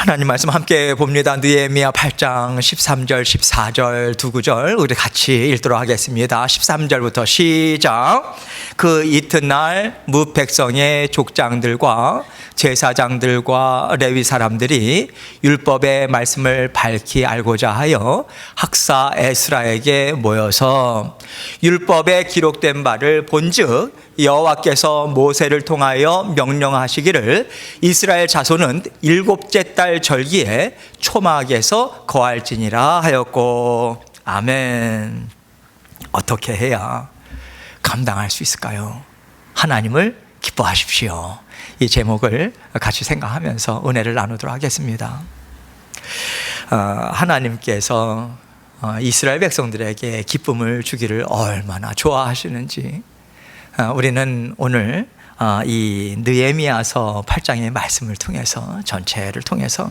하나님 말씀 함께 봅니다. 느헤미야 8장 13절 14절 두 구절 우리 같이 읽도록 하겠습니다. 13절부터 시작. 그 이튿날 뭇 백성의 족장들과 제사장들과 레위 사람들이 율법의 말씀을 밝히 알고자 하여 학사 에스라에게 모여서 율법에 기록된 바를 본즉 여호와께서 모세를 통하여 명령하시기를 이스라엘 자손은 일곱째 달 절기에 초막에서 거할지니라 하였고. 아멘. 어떻게 해야 감당할 수 있을까요? 하나님을 기뻐하십시오. 이 제목을 같이 생각하면서 은혜를 나누도록 하겠습니다. 하나님께서 이스라엘 백성들에게 기쁨을 주기를 얼마나 좋아하시는지 우리는 오늘 이 느헤미야서 8장의 말씀을 통해서 전체를 통해서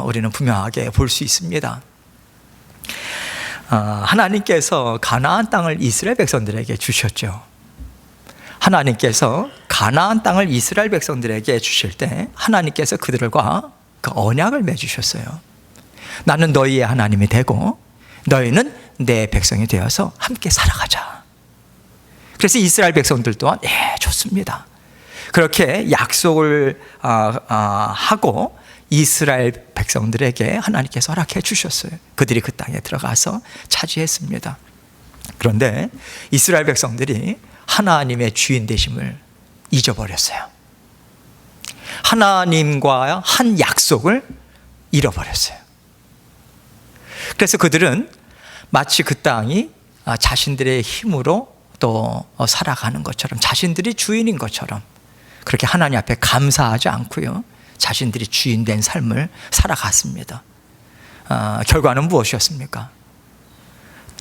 우리는 분명하게 볼 수 있습니다. 하나님께서 가나안 땅을 이스라엘 백성들에게 주셨죠. 하나님께서 가나안 땅을 이스라엘 백성들에게 주실 때 하나님께서 그들과 그 언약을 맺으셨어요. 나는 너희의 하나님이 되고 너희는 내 백성이 되어서 함께 살아가자. 그래서 이스라엘 백성들 또한 좋습니다. 그렇게 약속을 하고 이스라엘 백성들에게 하나님께서 허락해 주셨어요. 그들이 그 땅에 들어가서 차지했습니다. 그런데 이스라엘 백성들이 하나님의 주인 되심을 잊어버렸어요. 하나님과 한 약속을 잃어버렸어요. 그래서 그들은 마치 그 땅이 자신들의 힘으로 또 살아가는 것처럼, 자신들이 주인인 것처럼 그렇게 하나님 앞에 감사하지 않고요, 자신들이 주인된 삶을 살아갔습니다. 결과는 무엇이었습니까?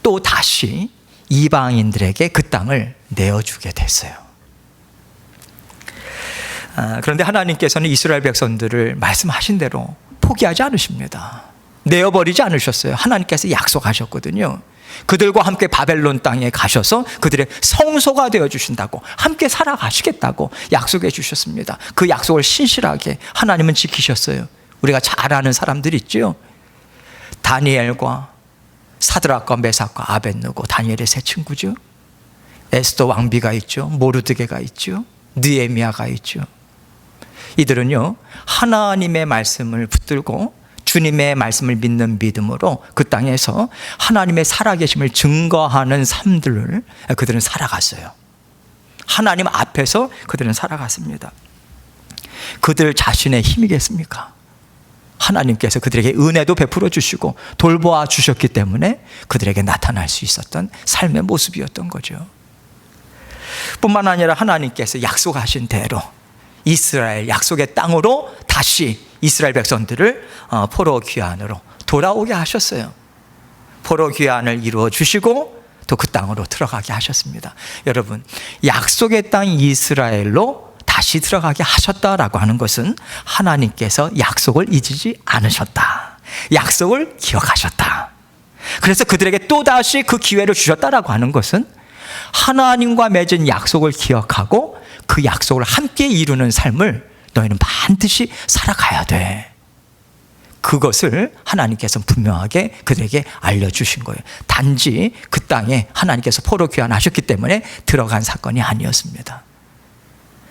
또 다시 이방인들에게 그 땅을 내어주게 됐어요. 그런데 하나님께서는 이스라엘 백성들을 말씀하신 대로 포기하지 않으십니다. 내어버리지 않으셨어요. 하나님께서 약속하셨거든요. 그들과 함께 바벨론 땅에 가셔서 그들의 성소가 되어주신다고, 함께 살아가시겠다고 약속해 주셨습니다. 그 약속을 신실하게 하나님은 지키셨어요. 우리가 잘 아는 사람들 있죠. 다니엘과 사드락과 메삭과 아벳느고, 다니엘의 세 친구죠. 에스더 왕비가 있죠. 모르드게가 있죠. 느헤미야가 있죠. 이들은요, 하나님의 말씀을 붙들고 주님의 말씀을 믿는 믿음으로 그 땅에서 하나님의 살아계심을 증거하는 삶들을 그들은 살아갔어요. 하나님 앞에서 그들은 살아갔습니다. 그들 자신의 힘이겠습니까? 하나님께서 그들에게 은혜도 베풀어 주시고 돌보아 주셨기 때문에 그들에게 나타날 수 있었던 삶의 모습이었던 거죠. 뿐만 아니라 하나님께서 약속하신 대로 이스라엘 약속의 땅으로 다시 이스라엘 백성들을 포로 귀환으로 돌아오게 하셨어요. 포로 귀환을 이루어 주시고 또 그 땅으로 들어가게 하셨습니다. 여러분, 약속의 땅 이스라엘로 다시 들어가게 하셨다라고 하는 것은 하나님께서 약속을 잊지 않으셨다, 약속을 기억하셨다. 그래서 그들에게 또다시 그 기회를 주셨다라고 하는 것은 하나님과 맺은 약속을 기억하고 그 약속을 함께 이루는 삶을 너희는 반드시 살아가야 돼. 그것을 하나님께서 분명하게 그들에게 알려주신 거예요. 단지 그 땅에 하나님께서 포로 귀환하셨기 때문에 들어간 사건이 아니었습니다.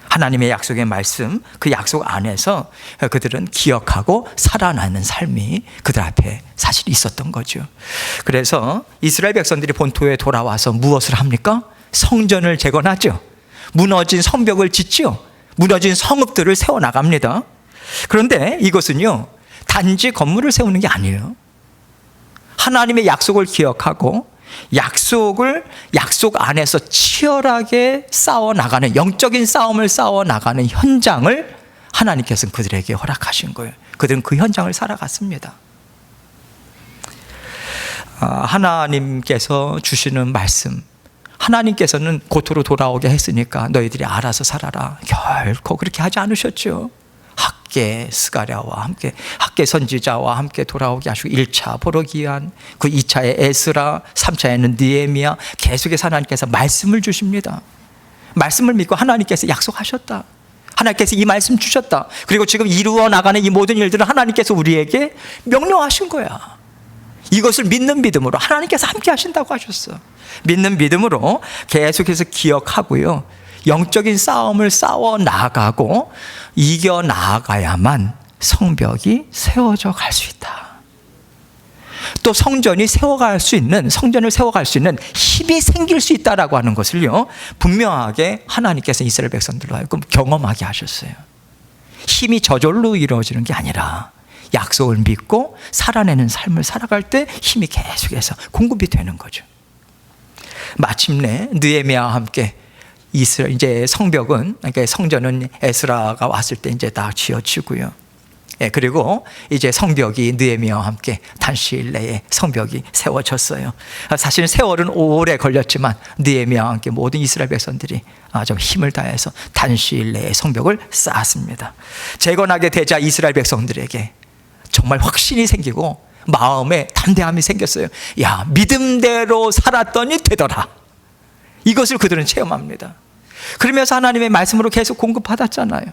하나님의 약속의 말씀, 그 약속 안에서 그들은 기억하고 살아나는 삶이 그들 앞에 사실 있었던 거죠. 그래서 이스라엘 백성들이 본토에 돌아와서 무엇을 합니까? 성전을 재건하죠. 무너진 성벽을 짓죠. 무너진 성읍들을 세워나갑니다. 그런데 이것은요, 단지 건물을 세우는 게 아니에요. 하나님의 약속을 기억하고 약속 안에서 치열하게 싸워나가는, 영적인 싸움을 싸워나가는 현장을 하나님께서는 그들에게 허락하신 거예요. 그들은 그 현장을 살아갔습니다. 하나님께서 주시는 말씀, 하나님께서는 고토로 돌아오게 했으니까 너희들이 알아서 살아라, 결코 그렇게 하지 않으셨죠. 학계 스가랴와 함께, 학계 선지자와 함께 돌아오게 하시고 1차 포로 귀환, 그 2차에 에스라, 3차에는 느헤미야, 계속해서 하나님께서 말씀을 주십니다. 말씀을 믿고 하나님께서 약속하셨다. 하나님께서 이 말씀 주셨다. 그리고 지금 이루어 나가는 이 모든 일들은 하나님께서 우리에게 명령하신 거야. 이것을 믿는 믿음으로 하나님께서 함께 하신다고 하셨어. 믿는 믿음으로 계속해서 기억하고요. 영적인 싸움을 싸워 나가고 이겨 나가야만 성벽이 세워져 갈 수 있다. 또 성전을 세워갈 수 있는 힘이 생길 수 있다라고 하는 것을요, 분명하게 하나님께서 이스라엘 백성들로 하여금 경험하게 하셨어요. 힘이 저절로 이루어지는 게 아니라 약속을 믿고 살아내는 삶을 살아갈 때 힘이 계속해서 공급이 되는 거죠. 마침내 느헤미야와 함께 이제 성벽은, 그러니까 성전은 에스라가 왔을 때 이제 다 지어지고요. 그리고 이제 성벽이 느헤미야와 함께 단시일 내에 성벽이 세워졌어요. 사실 세월은 오래 걸렸지만 느헤미야와 함께 모든 이스라엘 백성들이 좀 힘을 다해서 단시일 내에 성벽을 쌓았습니다. 재건하게 되자 이스라엘 백성들에게 정말 확신이 생기고 마음에 담대함이 생겼어요. 야, 믿음대로 살았더니 되더라. 이것을 그들은 체험합니다. 그러면서 하나님의 말씀으로 계속 공급받았잖아요.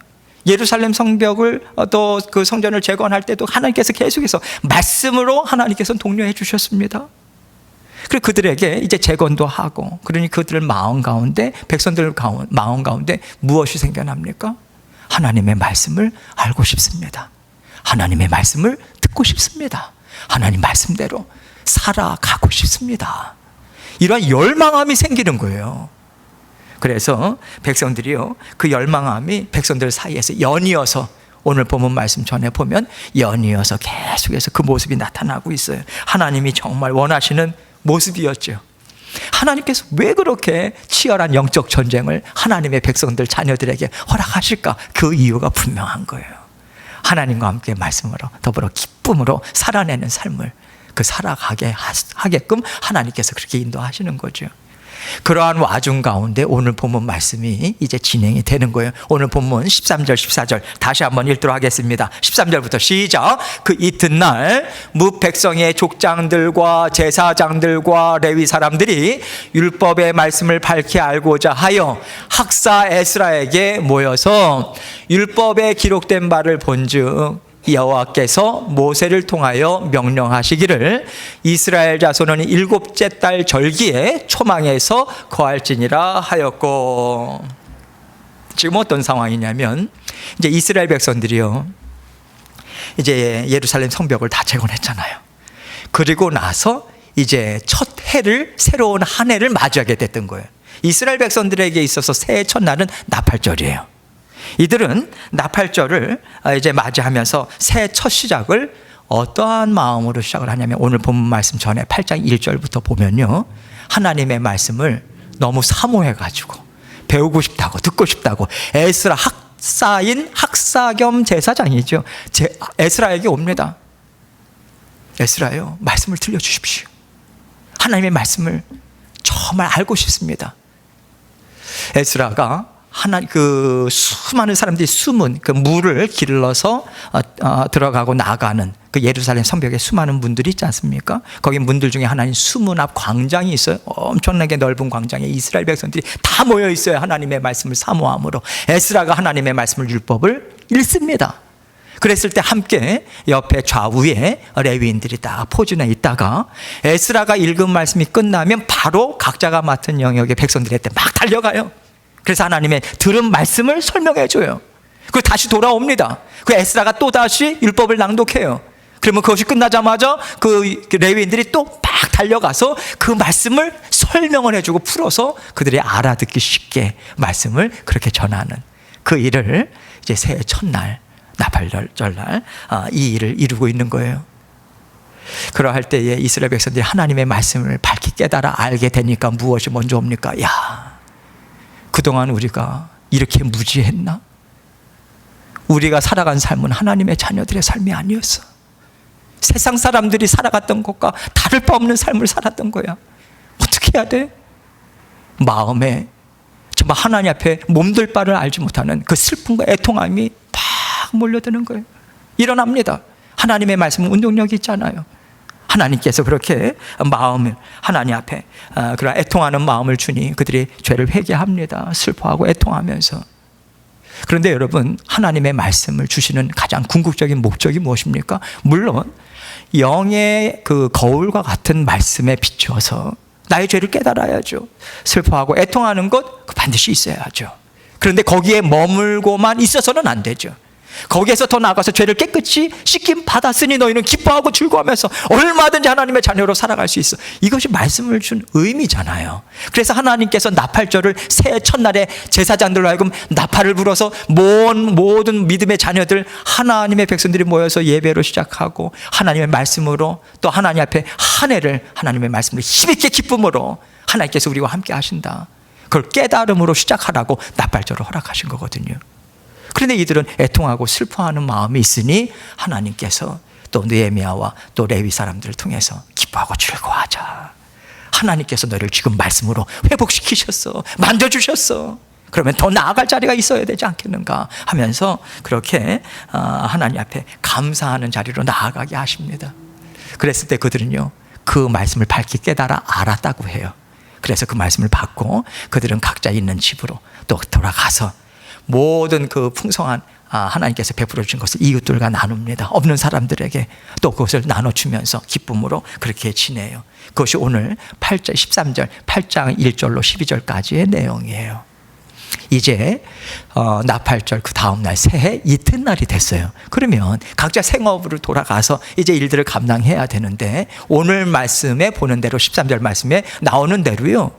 예루살렘 성벽을 또 그 성전을 재건할 때도 하나님께서 계속해서 말씀으로 하나님께서는 독려해 주셨습니다. 그리고 그들에게 이제 재건도 하고, 그러니 그들의 마음 가운데, 백성들 마음 가운데 무엇이 생겨납니까? 하나님의 말씀을 알고 싶습니다. 하나님의 말씀을 듣고 싶습니다. 하나님 말씀대로 살아가고 싶습니다. 이러한 열망함이 생기는 거예요. 그래서 백성들이요, 그 열망함이 백성들 사이에서 연이어서, 오늘 본문 말씀 전에 보면 연이어서 계속해서 그 모습이 나타나고 있어요. 하나님이 정말 원하시는 모습이었죠. 하나님께서 왜 그렇게 치열한 영적 전쟁을 하나님의 백성들 자녀들에게 허락하실까? 그 이유가 분명한 거예요. 하나님과 함께 말씀으로 더불어 기쁨으로 살아내는 삶을 살아가게 하게끔 하나님께서 그렇게 인도하시는 거죠. 그러한 와중 가운데 오늘 본문 말씀이 이제 진행이 되는 거예요. 오늘 본문 13절 14절 다시 한번 읽도록 하겠습니다. 13절부터 시작. 그 이튿날 뭇 백성의 족장들과 제사장들과 레위 사람들이 율법의 말씀을 밝히 알고자 하여 학사 에스라에게 모여서 율법에 기록된 바를 본즉 여호와께서 모세를 통하여 명령하시기를 이스라엘 자손은 일곱째 달 절기에 초망에서 거할지니라 하였고. 지금 어떤 상황이냐면, 이제 이스라엘 백성들이요, 이제 예루살렘 성벽을 다 재건했잖아요. 그리고 나서 이제 첫 해를, 새로운 한 해를 맞이하게 됐던 거예요. 이스라엘 백성들에게 있어서 새해 첫날은 나팔절이에요. 이들은 나팔절을 이제 맞이하면서 새해 첫 시작을 어떠한 마음으로 시작을 하냐면, 오늘 본문 말씀 전에 8장 1절부터 보면요, 하나님의 말씀을 너무 사모해가지고 배우고 싶다고, 듣고 싶다고 에스라 학사인, 학사 겸 제사장이죠, 에스라에게 옵니다. 에스라요, 말씀을 들려주십시오. 하나님의 말씀을 정말 알고 싶습니다. 에스라가 그 수많은 사람들이 숨은 그 물을 길러서 들어가고 나가는 그 예루살렘 성벽에 수많은 문들이 있지 않습니까? 거기 문들 중에 하나인 수문 앞 광장이 있어요. 엄청나게 넓은 광장에 이스라엘 백성들이 다 모여 있어요. 하나님의 말씀을 사모함으로 에스라가 하나님의 말씀을, 율법을 읽습니다. 그랬을 때 함께 옆에 좌우에 레위인들이 딱 포진해 있다가 에스라가 읽은 말씀이 끝나면 바로 각자가 맡은 영역의 백성들한테 막 달려가요. 그래서 하나님의 들은 말씀을 설명해 줘요. 그리고 다시 돌아옵니다. 그 에스라가 또 다시 율법을 낭독해요. 그러면 그것이 끝나자마자 그 레위인들이 또 막 달려가서 그 말씀을 설명을 해주고 풀어서 그들이 알아듣기 쉽게 말씀을 그렇게 전하는 그 일을 이제 새해 첫날, 나팔절날 이 일을 이루고 있는 거예요. 그러할 때에 이스라엘 백성들이 하나님의 말씀을 밝히 깨달아 알게 되니까 무엇이 먼저 옵니까? 야, 그동안 우리가 이렇게 무지했나? 우리가 살아간 삶은 하나님의 자녀들의 삶이 아니었어. 세상 사람들이 살아갔던 것과 다를 바 없는 삶을 살았던 거야. 어떻게 해야 돼? 마음에 정말 하나님 앞에 몸둘 바를 알지 못하는 그 슬픔과 애통함이 막 몰려드는 거예요. 일어납니다. 하나님의 말씀은 운동력이 있잖아요. 하나님께서 그렇게 마음을, 하나님 앞에 그런 애통하는 마음을 주니 그들이 죄를 회개합니다. 슬퍼하고 애통하면서. 그런데 여러분, 하나님의 말씀을 주시는 가장 궁극적인 목적이 무엇입니까? 물론 영의 그 거울과 같은 말씀에 비추어서 나의 죄를 깨달아야죠. 슬퍼하고 애통하는 것 반드시 있어야죠. 그런데 거기에 머물고만 있어서는 안 되죠. 거기에서 더 나아가서 죄를 깨끗이 씻김 받았으니 너희는 기뻐하고 즐거워하면서 얼마든지 하나님의 자녀로 살아갈 수 있어. 이것이 말씀을 준 의미잖아요. 그래서 하나님께서 나팔절을 새해 첫날에 제사장들로 하여금 나팔을 불어서 모든 믿음의 자녀들, 하나님의 백성들이 모여서 예배로 시작하고 하나님의 말씀으로 또 하나님 앞에 한 해를 하나님의 말씀을 힘있게 기쁨으로 하나님께서 우리와 함께 하신다. 그걸 깨달음으로 시작하라고 나팔절을 허락하신 거거든요. 그런데 이들은 애통하고 슬퍼하는 마음이 있으니 하나님께서 또 느헤미야와 또 레위 사람들을 통해서 기뻐하고 즐거워하자. 하나님께서 너를 지금 말씀으로 회복시키셨어. 만져주셨어. 그러면 더 나아갈 자리가 있어야 되지 않겠는가 하면서 그렇게 하나님 앞에 감사하는 자리로 나아가게 하십니다. 그랬을 때 그들은요, 그 말씀을 밝히 깨달아 알았다고 해요. 그래서 그 말씀을 받고 그들은 각자 있는 집으로 또 돌아가서 모든 그 풍성한 하나님께서 베풀어 주신 것을 이웃들과 나눕니다. 없는 사람들에게 또 그것을 나눠주면서 기쁨으로 그렇게 지내요. 그것이 오늘 8절 13절 8장 1절로 12절까지의 내용이에요. 이제 나팔절 그 다음날 새해 이튿날이 됐어요. 그러면 각자 생업으로 돌아가서 이제 일들을 감당해야 되는데 오늘 말씀에 보는 대로 13절 말씀에 나오는 대로요,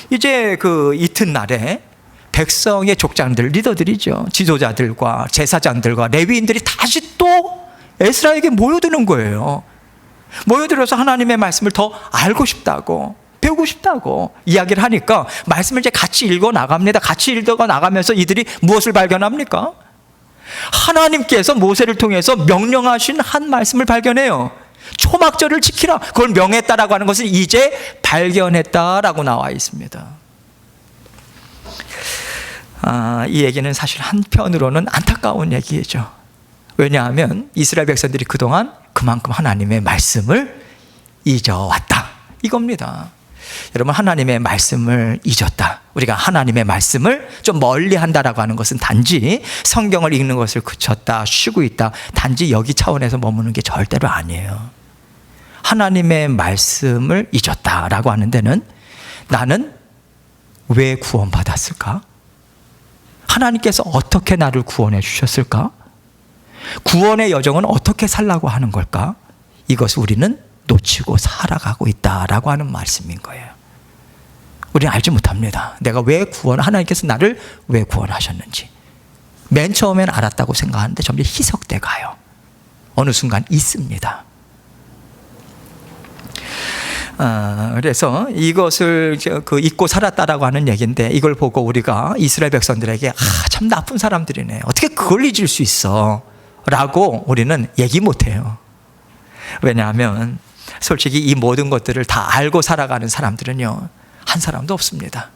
이제 그 이튿날에 백성의 족장들, 리더들이죠, 지도자들과 제사장들과 레위인들이 다시 또 에스라에게 모여드는 거예요. 모여들어서 하나님의 말씀을 더 알고 싶다고, 배우고 싶다고 이야기를 하니까 말씀을 이제 같이 읽어 나갑니다. 같이 읽어 나가면서 이들이 무엇을 발견합니까? 하나님께서 모세를 통해서 명령하신 한 말씀을 발견해요. 초막절을 지키라. 그걸 명했다라고 하는 것을 이제 발견했다라고 나와 있습니다. 이 얘기는 사실 한편으로는 안타까운 얘기죠. 왜냐하면 이스라엘 백성들이 그동안 그만큼 하나님의 말씀을 잊어왔다, 이겁니다. 여러분, 하나님의 말씀을 잊었다, 우리가 하나님의 말씀을 좀 멀리 한다라고 하는 것은 단지 성경을 읽는 것을 그쳤다, 쉬고 있다, 단지 여기 차원에서 머무는 게 절대로 아니에요. 하나님의 말씀을 잊었다라고 하는 데는 나는 왜 구원받았을까? 하나님께서 어떻게 나를 구원해 주셨을까? 구원의 여정은 어떻게 살라고 하는 걸까? 이것을 우리는 놓치고 살아가고 있다라고 하는 말씀인 거예요. 우리는 알지 못합니다. 내가 왜 하나님께서 나를 왜 구원하셨는지. 맨 처음엔 알았다고 생각하는데 점점 희석돼 가요. 어느 순간 잊습니다. 그래서 이것을 잊고 살았다라고 하는 얘기인데, 이걸 보고 우리가 이스라엘 백성들에게 참 나쁜 사람들이네, 어떻게 그걸 잊을 수 있어 라고 우리는 얘기 못해요. 왜냐하면 솔직히 이 모든 것들을 다 알고 살아가는 사람들은요, 한 사람도 없습니다.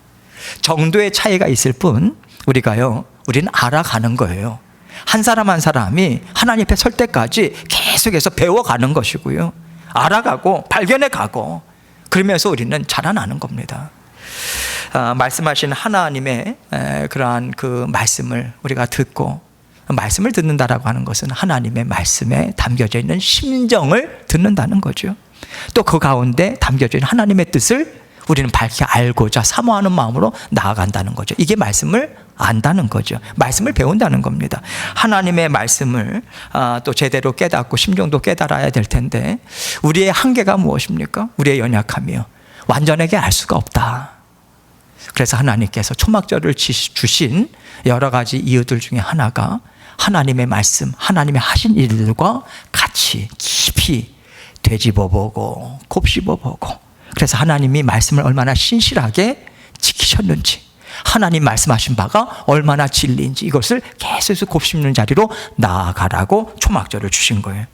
정도의 차이가 있을 뿐 우리는 알아가는 거예요. 한 사람 한 사람이 하나님 앞에 설 때까지 계속해서 배워가는 것이고요, 알아가고 발견해가고, 그러면서 우리는 자라나는 겁니다. 말씀하신 하나님의 그러한 그 말씀을 우리가 듣고, 말씀을 듣는다라고 하는 것은 하나님의 말씀에 담겨져 있는 심정을 듣는다는 거죠. 또 그 가운데 담겨져 있는 하나님의 뜻을 우리는 밝히 알고자 사모하는 마음으로 나아간다는 거죠. 이게 말씀을 안다는 거죠. 말씀을 배운다는 겁니다. 하나님의 말씀을 또 제대로 깨닫고 심정도 깨달아야 될 텐데, 우리의 한계가 무엇입니까? 우리의 연약함이요, 완전하게 알 수가 없다. 그래서 하나님께서 초막절을 주신 여러 가지 이유들 중에 하나가 하나님의 말씀, 하나님의 하신 일들과 같이 깊이 되짚어보고 곱씹어보고, 그래서 하나님이 말씀을 얼마나 신실하게 지키셨는지, 하나님 말씀하신 바가 얼마나 진리인지, 이것을 계속해서 곱씹는 자리로 나아가라고 초막절을 주신 거예요.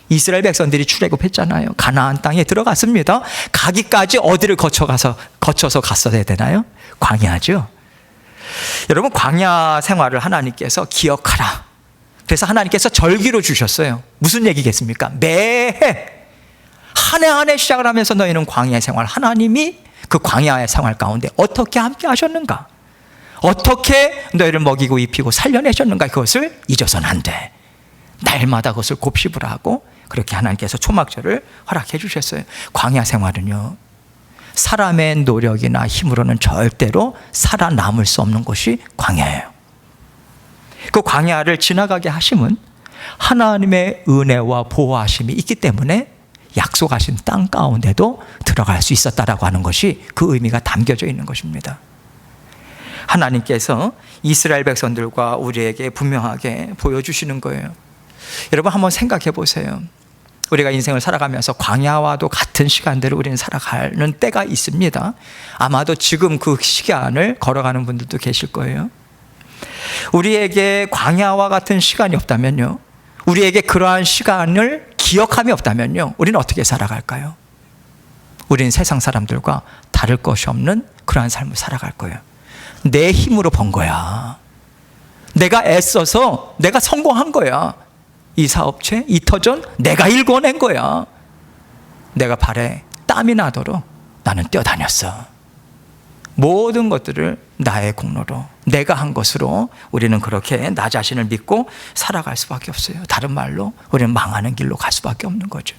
이스라엘 백성들이 출애굽했잖아요. 가나안 땅에 들어갔습니다. 가기까지 어디를 거쳐서 갔어야 되나요? 광야죠. 여러분, 광야 생활을 하나님께서 기억하라. 그래서 하나님께서 절기로 주셨어요. 무슨 얘기겠습니까? 매해 한 해 한 해 시작을 하면서 너희는 광야 생활, 하나님이 그 광야의 생활 가운데 어떻게 함께 하셨는가? 어떻게 너희를 먹이고 입히고 살려내셨는가, 그것을 잊어서는 안 돼. 날마다 그것을 곱씹으라 하고 그렇게 하나님께서 초막절을 허락해 주셨어요. 광야 생활은요, 사람의 노력이나 힘으로는 절대로 살아남을 수 없는 곳이 광야예요. 그 광야를 지나가게 하심은 하나님의 은혜와 보호하심이 있기 때문에 약속하신 땅 가운데도 들어갈 수 있었다라고 하는 것이 그 의미가 담겨져 있는 것입니다. 하나님께서 이스라엘 백성들과 우리에게 분명하게 보여주시는 거예요. 여러분 한번 생각해 보세요. 우리가 인생을 살아가면서 광야와도 같은 시간들을 우리는 살아가는 때가 있습니다. 아마도 지금 그 시간을 걸어가는 분들도 계실 거예요. 우리에게 광야와 같은 시간이 없다면요, 우리에게 그러한 시간을 기억함이 없다면요, 우리는 어떻게 살아갈까요? 우리는 세상 사람들과 다를 것이 없는 그러한 삶을 살아갈 거예요. 내 힘으로 번 거야. 내가 애써서 내가 성공한 거야. 이 사업체, 이 터전 내가 일궈낸 거야. 내가 발에 땀이 나도록 나는 뛰어다녔어. 모든 것들을 나의 공로로, 내가 한 것으로 우리는 그렇게 나 자신을 믿고 살아갈 수밖에 없어요. 다른 말로 우리는 망하는 길로 갈 수밖에 없는 거죠.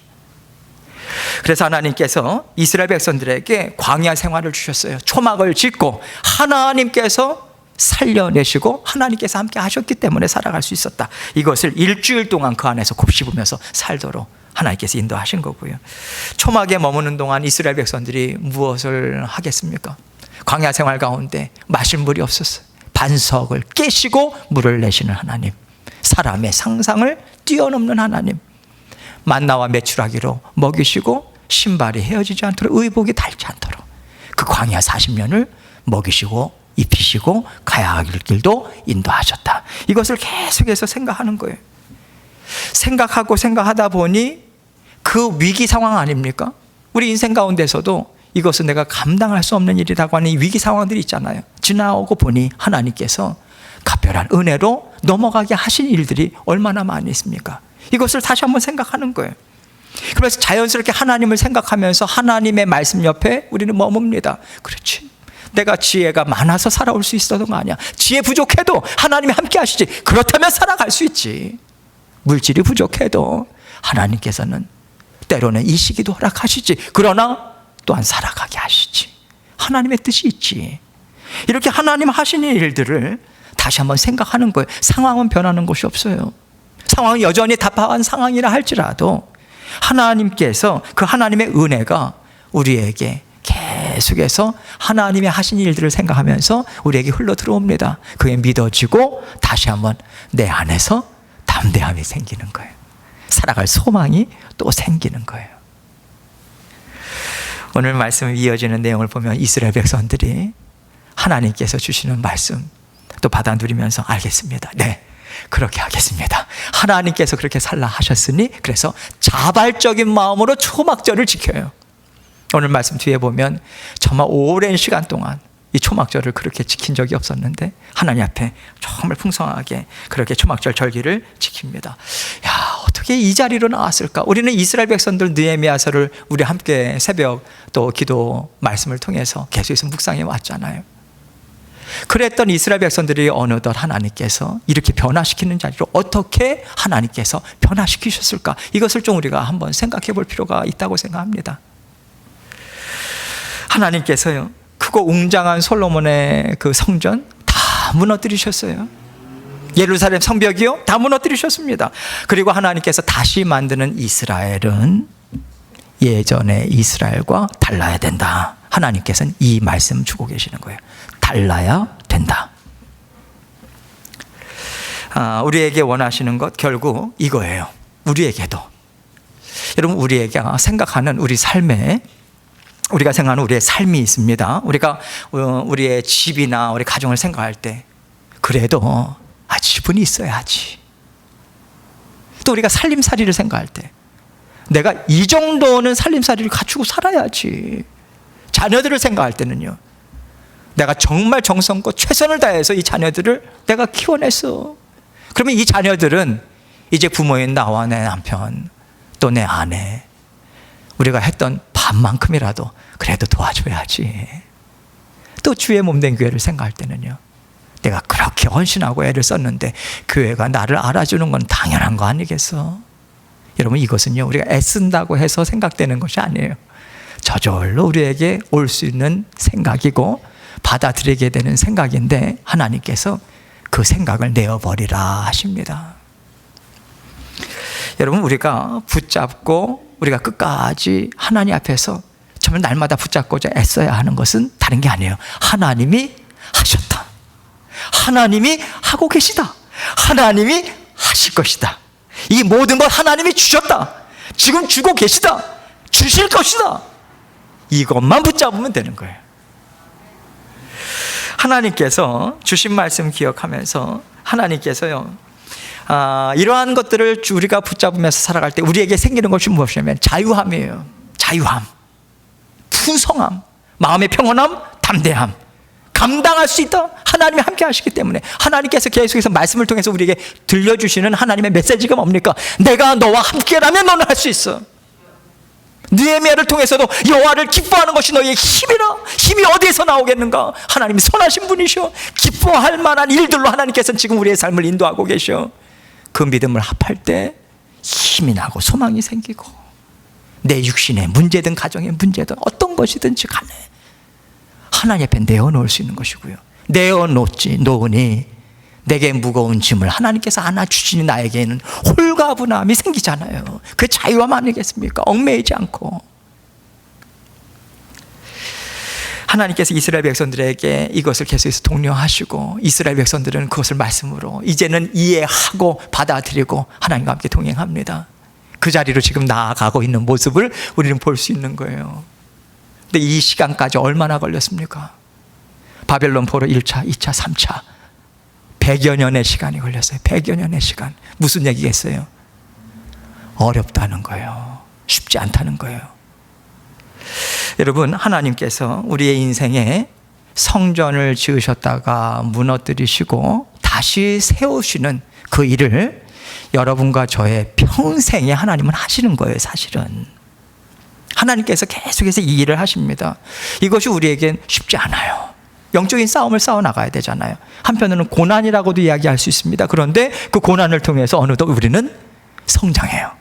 그래서 하나님께서 이스라엘 백성들에게 광야 생활을 주셨어요. 초막을 짓고 하나님께서 살려내시고 하나님께서 함께 하셨기 때문에 살아갈 수 있었다. 이것을 일주일 동안 그 안에서 곱씹으면서 살도록 하나님께서 인도하신 거고요. 초막에 머무는 동안 이스라엘 백성들이 무엇을 하겠습니까? 광야 생활 가운데 마실 물이 없었어요. 반석을 깨시고 물을 내시는 하나님, 사람의 상상을 뛰어넘는 하나님, 만나와 메추라기로 먹이시고 신발이 헤어지지 않도록 의복이 닳지 않도록 그 광야 40년을 먹이시고 입히시고 가야 할 길도 인도하셨다. 이것을 계속해서 생각하는 거예요. 생각하다 보니 그 위기 상황 아닙니까? 우리 인생 가운데서도 이것은 내가 감당할 수 없는 일이라고 하는 이 위기 상황들이 있잖아요. 지나오고 보니 하나님께서 각별한 은혜로 넘어가게 하신 일들이 얼마나 많이 있습니까? 이것을 다시 한번 생각하는 거예요. 그래서 자연스럽게 하나님을 생각하면서 하나님의 말씀 옆에 우리는 머뭅니다. 그렇지, 내가 지혜가 많아서 살아올 수 있었던 거 아니야. 지혜 부족해도 하나님이 함께 하시지. 그렇다면 살아갈 수 있지. 물질이 부족해도 하나님께서는 때로는 이 시기도 허락하시지. 그러나 또한 살아가게 하시지. 하나님의 뜻이 있지. 이렇게 하나님 하시는 일들을 다시 한번 생각하는 거예요. 상황은 변하는 것이 없어요. 상황이 여전히 답답한 상황이라 할지라도 하나님께서 그 하나님의 은혜가 우리에게 계속해서 하나님이 하신 일들을 생각하면서 우리에게 흘러 들어옵니다. 그게 믿어지고 다시 한번 내 안에서 담대함이 생기는 거예요. 살아갈 소망이 또 생기는 거예요. 오늘 말씀 이어지는 내용을 보면 이스라엘 백성들이 하나님께서 주시는 말씀 또 받아 누리면서 알겠습니다. 네, 그렇게 하겠습니다. 하나님께서 그렇게 살라 하셨으니 그래서 자발적인 마음으로 초막절을 지켜요. 오늘 말씀 뒤에 보면 정말 오랜 시간 동안 이 초막절을 그렇게 지킨 적이 없었는데 하나님 앞에 정말 풍성하게 그렇게 초막절 절기를 지킵니다. 야, 어떻게 이 자리로 나왔을까? 우리는 이스라엘 백성들 느헤미야서를 우리 함께 새벽 또 기도 말씀을 통해서 계속해서 묵상해 왔잖아요. 그랬던 이스라엘 백성들이 어느덧 하나님께서 이렇게 변화시키는 자리로 어떻게 하나님께서 변화시키셨을까? 이것을 좀 우리가 한번 생각해 볼 필요가 있다고 생각합니다. 하나님께서요, 크고 웅장한 솔로몬의 그 성전 다 무너뜨리셨어요. 예루살렘 성벽이요, 다 무너뜨리셨습니다. 그리고 하나님께서 다시 만드는 이스라엘은 예전의 이스라엘과 달라야 된다. 하나님께서는 이 말씀 주고 계시는 거예요. 달라야 된다. 우리에게 원하시는 것 결국 이거예요. 우리에게도. 여러분, 우리에게 생각하는 우리 삶에 우리가 생각하는 우리의 삶이 있습니다. 우리가 우리의 집이나 우리 가정을 생각할 때 그래도 지분이 있어야지. 또 우리가 살림살이를 생각할 때 내가 이 정도는 살림살이를 갖추고 살아야지. 자녀들을 생각할 때는요, 내가 정말 정성껏 최선을 다해서 이 자녀들을 내가 키워냈어. 그러면 이 자녀들은 이제 부모인 나와 내 남편 또 내 아내 우리가 했던 반만큼이라도 그래도 도와줘야지. 또 주의 몸된 교회를 생각할 때는요, 내가 그렇게 헌신하고 애를 썼는데 교회가 나를 알아주는 건 당연한 거 아니겠어? 여러분, 이것은요, 우리가 애쓴다고 해서 생각되는 것이 아니에요. 저절로 우리에게 올 수 있는 생각이고 받아들이게 되는 생각인데, 하나님께서 그 생각을 내어버리라 하십니다. 여러분, 우리가 붙잡고 우리가 끝까지 하나님 앞에서 정말 날마다 붙잡고자 애써야 하는 것은 다른 게 아니에요. 하나님이 하셨다. 하나님이 하고 계시다. 하나님이 하실 것이다. 이 모든 것 하나님이 주셨다. 지금 주고 계시다. 주실 것이다. 이것만 붙잡으면 되는 거예요. 하나님께서 주신 말씀 기억하면서 하나님께서요, 이러한 것들을 우리가 붙잡으면서 살아갈 때 우리에게 생기는 것이 무엇이냐면 자유함이에요. 자유함, 풍성함, 마음의 평온함, 담대함. 감당할 수 있다. 하나님이 함께 하시기 때문에. 하나님께서 계속해서 말씀을 통해서 우리에게 들려주시는 하나님의 메시지가 뭡니까? 내가 너와 함께라면 너는 할 수 있어. 느헤미야를 통해서도 여호와를 기뻐하는 것이 너희의 힘이라. 힘이 어디에서 나오겠는가? 하나님이 선하신 분이셔. 기뻐할 만한 일들로 하나님께서는 지금 우리의 삶을 인도하고 계셔. 그 믿음을 합할 때 힘이 나고 소망이 생기고, 내 육신의 문제든 가정의 문제든 어떤 것이든지 간에 하나님 앞에 내어놓을 수 있는 것이고요. 내어놓으니 내게 무거운 짐을 하나님께서 안아주시니 나에게는 홀가분함이 생기잖아요. 그 자유함 아니겠습니까? 얽매이지 않고. 하나님께서 이스라엘 백성들에게 이것을 계속해서 독려하시고, 이스라엘 백성들은 그것을 말씀으로 이제는 이해하고 받아들이고 하나님과 함께 동행합니다. 그 자리로 지금 나아가고 있는 모습을 우리는 볼 수 있는 거예요. 근데 이 시간까지 얼마나 걸렸습니까? 바벨론 포로 1차, 2차, 3차 100여 년의 시간이 걸렸어요. 100여 년의 시간. 무슨 얘기겠어요? 어렵다는 거예요. 쉽지 않다는 거예요. 여러분, 하나님께서 우리의 인생에 성전을 지으셨다가 무너뜨리시고 다시 세우시는 그 일을 여러분과 저의 평생에 하나님은 하시는 거예요. 사실은 하나님께서 계속해서 이 일을 하십니다. 이것이 우리에겐 쉽지 않아요. 영적인 싸움을 싸워나가야 되잖아요. 한편으로는 고난이라고도 이야기할 수 있습니다. 그런데 그 고난을 통해서 어느덧 우리는 성장해요.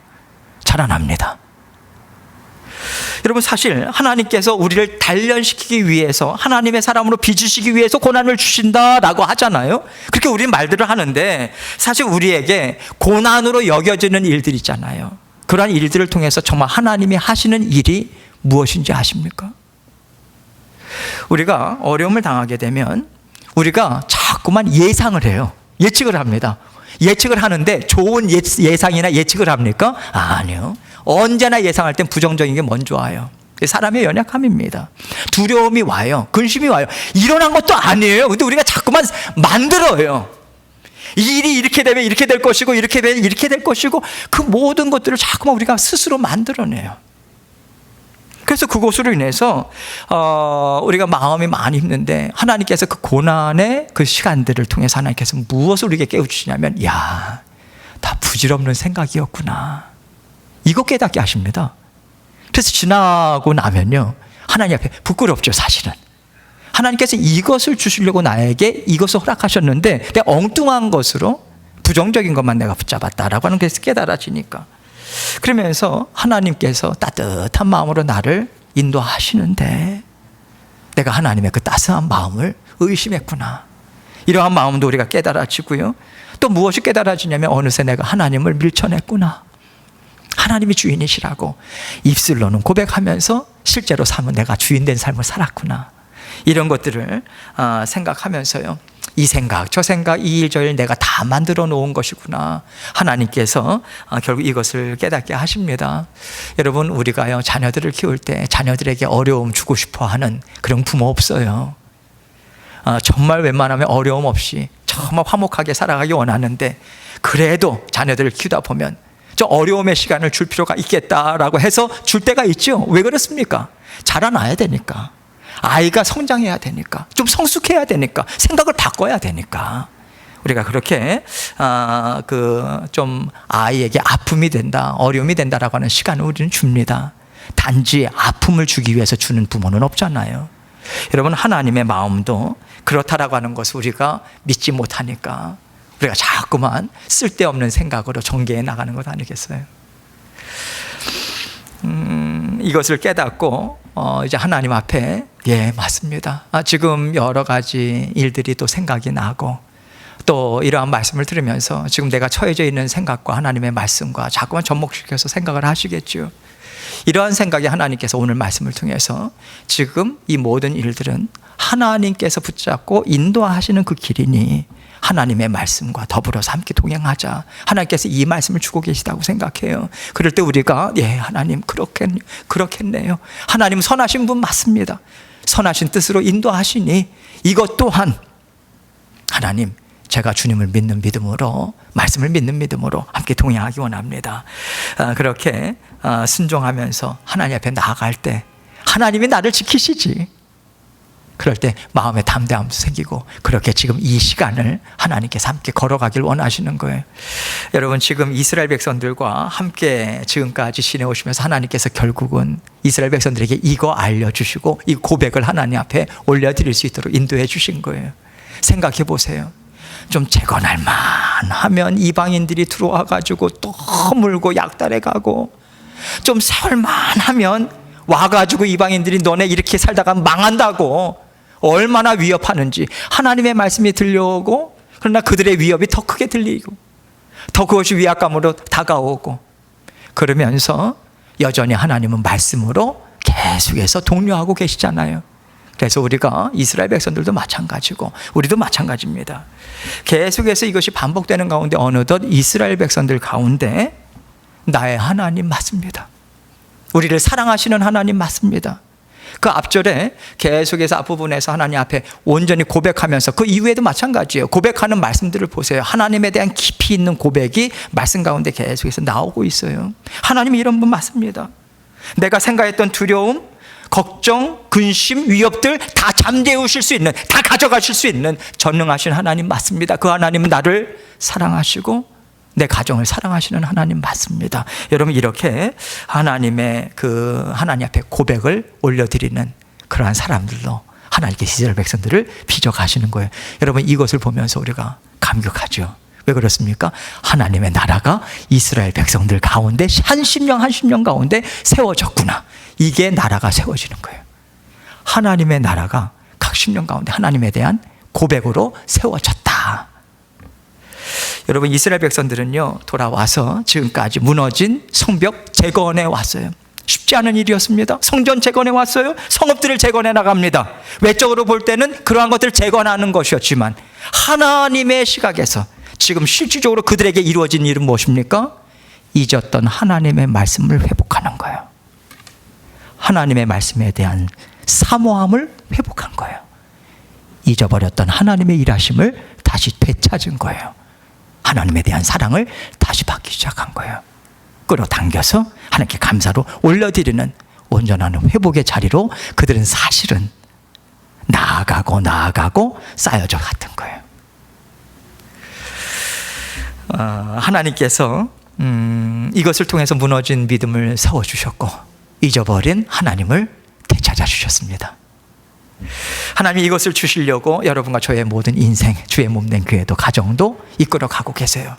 자라납니다. 여러분, 사실 하나님께서 우리를 단련시키기 위해서, 하나님의 사람으로 빚으시기 위해서 고난을 주신다라고 하잖아요. 그렇게 우리는 말들을 하는데, 사실 우리에게 고난으로 여겨지는 일들이 있잖아요. 그러한 일들을 통해서 정말 하나님이 하시는 일이 무엇인지 아십니까? 우리가 어려움을 당하게 되면 우리가 자꾸만 예상을 해요. 예측을 합니다. 예측을 하는데 좋은 예상이나 예측을 합니까? 아니요. 언제나 예상할 땐 부정적인 게 먼저 와요. 사람의 연약함입니다. 두려움이 와요. 근심이 와요. 일어난 것도 아니에요. 근데 우리가 자꾸만 만들어요. 이 일이 이렇게 되면 이렇게 될 것이고, 이렇게 되면 이렇게 될 것이고, 그 모든 것들을 자꾸만 우리가 스스로 만들어내요. 그래서 그것으로 인해서 우리가 마음이 많이 힘든데, 하나님께서 그 고난의 그 시간들을 통해서 하나님께서 무엇을 우리에게 깨우치시냐면, 야, 다 부질없는 생각이었구나, 이거 깨닫게 하십니다. 그래서 지나고 나면요, 하나님 앞에 부끄럽죠. 사실은 하나님께서 이것을 주시려고 나에게 이것을 허락하셨는데 내가 엉뚱한 것으로 부정적인 것만 내가 붙잡았다라고 하는 것이 깨달아지니까, 그러면서 하나님께서 따뜻한 마음으로 나를 인도하시는데 내가 하나님의 그 따스한 마음을 의심했구나, 이러한 마음도 우리가 깨달아지고요. 또 무엇이 깨달아지냐면 어느새 내가 하나님을 밀쳐냈구나, 하나님이 주인이시라고 입술로는 고백하면서 실제로 삶은 내가 주인된 삶을 살았구나, 이런 것들을 생각하면서요, 이 생각 저 생각 이 일 저 일 내가 다 만들어 놓은 것이구나, 하나님께서 결국 이것을 깨닫게 하십니다. 여러분, 우리가요 자녀들을 키울 때 자녀들에게 어려움 주고 싶어 하는 그런 부모 없어요. 정말 웬만하면 어려움 없이 정말 화목하게 살아가기 원하는데, 그래도 자녀들을 키우다 보면 저 어려움의 시간을 줄 필요가 있겠다라고 해서 줄 때가 있죠. 왜 그렇습니까? 자라나야 되니까, 아이가 성장해야 되니까, 좀 성숙해야 되니까, 생각을 바꿔야 되니까. 우리가 그렇게 좀 아이에게 아픔이 된다, 어려움이 된다라고 하는 시간을 우리는 줍니다. 단지 아픔을 주기 위해서 주는 부모는 없잖아요. 여러분, 하나님의 마음도 그렇다라고 하는 것을 우리가 믿지 못하니까 우리가 자꾸만 쓸데없는 생각으로 전개해 나가는 것 아니겠어요? 이것을 깨닫고 이제 하나님 앞에 맞습니다. 지금 여러 가지 일들이 또 생각이 나고 또 이러한 말씀을 들으면서 지금 내가 처해져 있는 생각과 하나님의 말씀과 자꾸만 접목시켜서 생각을 하시겠죠. 이러한 생각이 하나님께서 오늘 말씀을 통해서 지금 이 모든 일들은 하나님께서 붙잡고 인도하시는 그 길이니 하나님의 말씀과 더불어서 함께 동행하자. 하나님께서 이 말씀을 주고 계시다고 생각해요. 그럴 때 우리가 하나님 그렇겠네요. 하나님 선하신 분 맞습니다. 선하신 뜻으로 인도하시니 이것 또한 하나님 제가 주님을 믿는 믿음으로 말씀을 믿는 믿음으로 함께 동행하기 원합니다. 그렇게 순종하면서 하나님 앞에 나아갈 때 하나님이 나를 지키시지. 그럴 때 마음에 담대함도 생기고 그렇게 지금 이 시간을 하나님께서 함께 걸어가길 원하시는 거예요. 여러분 지금 이스라엘 백성들과 함께 지금까지 지내오시면서 하나님께서 결국은 이스라엘 백성들에게 이거 알려주시고 이 고백을 하나님 앞에 올려드릴 수 있도록 인도해 주신 거예요. 생각해 보세요. 좀 재건할 만하면 이방인들이 들어와 가지고 또 물고 약탈해 가고, 좀 세월 만하면 와가지고 이방인들이 너네 이렇게 살다가 망한다고 얼마나 위협하는지 하나님의 말씀이 들려오고, 그러나 그들의 위협이 더 크게 들리고 더 그것이 위압감으로 다가오고, 그러면서 여전히 하나님은 말씀으로 계속해서 독려하고 계시잖아요. 그래서 우리가 이스라엘 백성들도 마찬가지고 우리도 마찬가지입니다. 계속해서 이것이 반복되는 가운데 어느덧 이스라엘 백성들 가운데 나의 하나님 맞습니다. 우리를 사랑하시는 하나님 맞습니다. 그 앞절에 계속해서 앞부분에서 하나님 앞에 온전히 고백하면서 그 이후에도 마찬가지예요. 고백하는 말씀들을 보세요. 하나님에 대한 깊이 있는 고백이 말씀 가운데 계속해서 나오고 있어요. 하나님이 이런 분 맞습니다. 내가 생각했던 두려움, 걱정, 근심, 위협들 다 잠재우실 수 있는, 다 가져가실 수 있는 전능하신 하나님 맞습니다. 그 하나님은 나를 사랑하시고 내 가정을 사랑하시는 하나님 맞습니다. 여러분 이렇게 하나님의 하나님 앞에 고백을 올려드리는 그러한 사람들로 하나님께서 이스라엘 백성들을 빚어가시는 거예요. 여러분 이것을 보면서 우리가 감격하죠. 왜 그렇습니까? 하나님의 나라가 이스라엘 백성들 가운데 한 심령 한 심령 가운데 세워졌구나. 이게 나라가 세워지는 거예요. 하나님의 나라가 각 심령 가운데 하나님에 대한 고백으로 세워졌다. 여러분 이스라엘 백성들은요 돌아와서 지금까지 무너진 성벽 재건해 왔어요. 쉽지 않은 일이었습니다. 성전 재건해 왔어요. 성읍들을 재건해 나갑니다. 외적으로 볼 때는 그러한 것들을 재건하는 것이었지만 하나님의 시각에서 지금 실질적으로 그들에게 이루어진 일은 무엇입니까? 잊었던 하나님의 말씀을 회복하는 거예요. 하나님의 말씀에 대한 사모함을 회복한 거예요. 잊어버렸던 하나님의 일하심을 다시 되찾은 거예요. 하나님에 대한 사랑을 다시 받기 시작한 거예요. 끌어당겨서 하나님께 감사로 올려드리는 온전한 회복의 자리로 그들은 사실은 나아가고 쌓여져 갔던 거예요. 하나님께서 이것을 통해서 무너진 믿음을 세워주셨고 잊어버린 하나님을 되찾아 주셨습니다. 하나님이 이것을 주시려고 여러분과 저의 모든 인생, 주의 몸된 교회도 가정도 이끌어가고 계세요.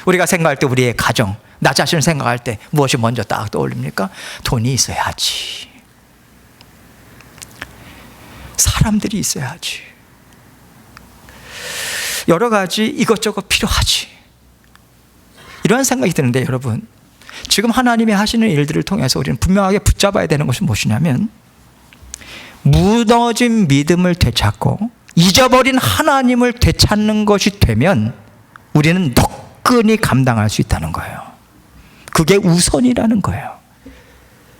우리가 생각할 때 우리의 가정, 나 자신을 생각할 때 무엇이 먼저 딱 떠올립니까? 돈이 있어야지, 사람들이 있어야지, 여러 가지 이것저것 필요하지, 이런 생각이 드는데 여러분 지금 하나님이 하시는 일들을 통해서 우리는 분명하게 붙잡아야 되는 것은 무엇이냐면 무너진 믿음을 되찾고 잊어버린 하나님을 되찾는 것이 되면 우리는 너끈히 감당할 수 있다는 거예요. 그게 우선이라는 거예요.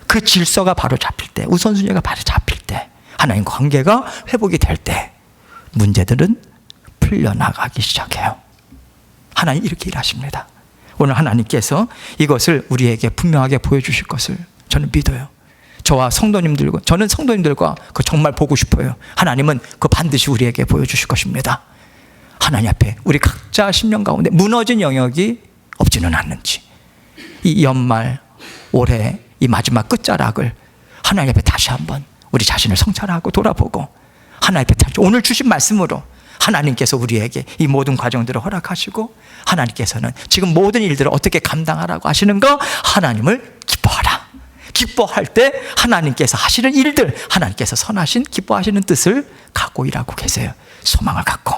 그 질서가 바로 잡힐 때, 우선순위가 바로 잡힐 때, 하나님 관계가 회복이 될 때 문제들은 풀려나가기 시작해요. 하나님 이렇게 일하십니다. 오늘 하나님께서 이것을 우리에게 분명하게 보여주실 것을 저는 믿어요. 저와 성도님들과, 저는 성도님들과 그거 정말 보고 싶어요. 하나님은 그거 반드시 우리에게 보여주실 것입니다. 하나님 앞에 우리 각자 심령 가운데 무너진 영역이 없지는 않는지, 이 연말 올해 이 마지막 끝자락을 하나님 앞에 다시 한번 우리 자신을 성찰하고 돌아보고 하나님 앞에 탈출. 오늘 주신 말씀으로 하나님께서 우리에게 이 모든 과정들을 허락하시고 하나님께서는 지금 모든 일들을 어떻게 감당하라고 하시는가? 하나님을 기뻐하라. 기뻐할 때 하나님께서 하시는 일들, 하나님께서 선하신 기뻐하시는 뜻을 갖고 일하고 계세요. 소망을 갖고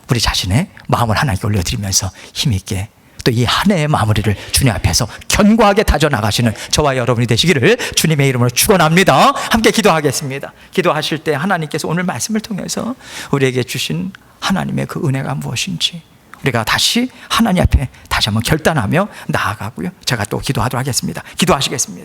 우리 자신의 마음을 하나님께 올려드리면서 힘있게 또 이 한 해의 마무리를 주님 앞에서 견고하게 다져나가시는 저와 여러분이 되시기를 주님의 이름으로 축원합니다. 함께 기도하겠습니다. 기도하실 때 하나님께서 오늘 말씀을 통해서 우리에게 주신 하나님의 그 은혜가 무엇인지 우리가 다시 하나님 앞에 다시 한번 결단하며 나아가고요. 제가 또 기도하도록 하겠습니다. 기도하시겠습니다.